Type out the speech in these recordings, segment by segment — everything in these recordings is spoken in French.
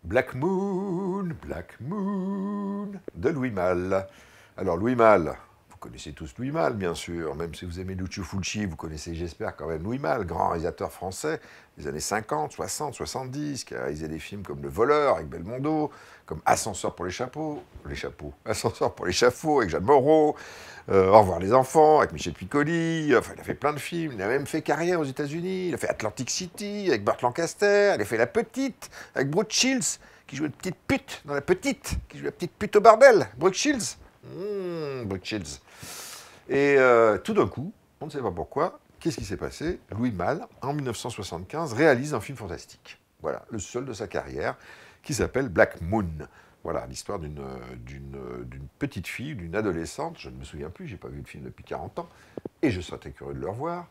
Black Moon de Louis Malle. Alors Louis Malle, vous connaissez tous Louis Malle bien sûr, même si vous aimez Lucio Fulci, vous connaissez j'espère quand même Louis Malle, grand réalisateur français des années 50, 60, 70, qui a réalisé des films comme Le Voleur avec Belmondo, comme Ascenseur pour Ascenseur pour l'échafaud avec Jeanne Moreau, Au revoir les enfants avec Michel Piccoli, enfin il a fait plein de films, il a même fait carrière aux États-Unis, il a fait Atlantic City avec Burt Lancaster, il a fait La Petite avec Brooke Shields, qui joue une petite pute dans La Petite, qui joue la petite pute au bordel, Brooke Shields. Brooke Shields. Et tout d'un coup, on ne sait pas pourquoi, qu'est-ce qui s'est passé? Louis Malle, en 1975, réalise un film fantastique. Voilà, le seul de sa carrière, qui s'appelle Black Moon. Voilà, l'histoire d'une petite fille, d'une adolescente, je ne me souviens plus, j'ai pas vu le film depuis 40 ans, et je serais très curieux de le revoir.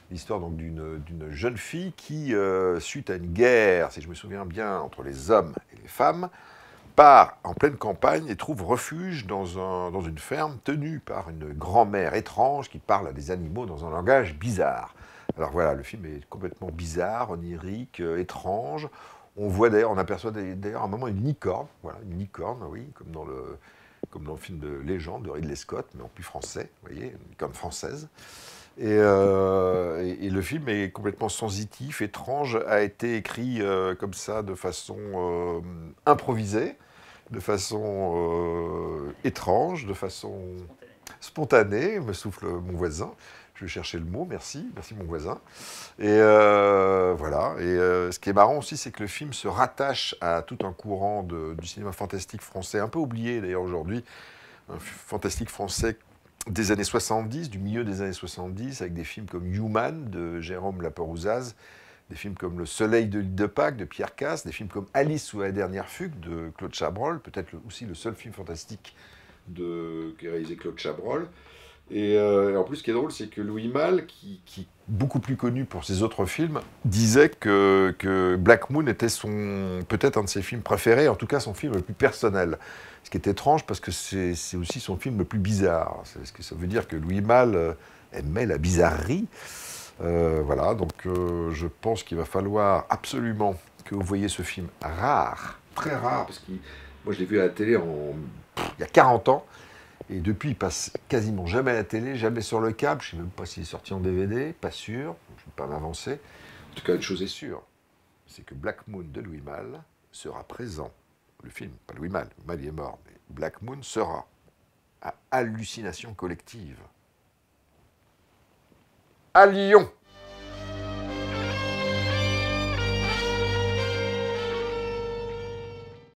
L'histoire donc d'une jeune fille qui, suite à une guerre, si je me souviens bien, entre les hommes et les femmes, part en pleine campagne et trouve refuge dans une ferme tenue par une grand-mère étrange qui parle à des animaux dans un langage bizarre. Alors voilà, le film est complètement bizarre, onirique, étrange. On voit d'ailleurs, on aperçoit d'ailleurs à un moment une licorne, voilà, une licorne, oui, comme dans le film de Légende de Ridley Scott, mais en plus français, vous voyez, une licorne française. Et le film est complètement sensitif, étrange, a été écrit comme ça, de façon improvisée, de façon étrange, de façon spontanée, me souffle mon voisin. Je vais chercher le mot, merci mon voisin. Et voilà. Et ce qui est marrant aussi, c'est que le film se rattache à tout un courant du cinéma fantastique français, un peu oublié d'ailleurs aujourd'hui, un fantastique français des années 70, du milieu des années 70, avec des films comme Human de Jérôme Lapeyrousaz, des films comme Le Soleil de l'île de Pâques de Pierre Casse, des films comme Alice ou la dernière fugue de Claude Chabrol, peut-être aussi le seul film fantastique qu'a réalisé Claude Chabrol. Et en plus, ce qui est drôle, c'est que Louis Malle, qui est beaucoup plus connu pour ses autres films, disait que Black Moon était peut-être un de ses films préférés, en tout cas son film le plus personnel. Ce qui est étrange parce que c'est aussi son film le plus bizarre. Ce que ça veut dire que Louis Malle aimait la bizarrerie. Voilà, donc je pense qu'il va falloir absolument que vous voyez ce film rare, très rare, parce que moi je l'ai vu à la télé il y a 40 ans. Et depuis, il passe quasiment jamais à la télé, jamais sur le câble. Je ne sais même pas s'il est sorti en DVD, pas sûr. Je ne vais pas m'avancer. En tout cas, une chose est sûre, c'est que Black Moon de Louis Malle sera présent. Le film, pas Louis Malle, Malle est mort, mais Black Moon sera à Hallucination Collective. À Lyon.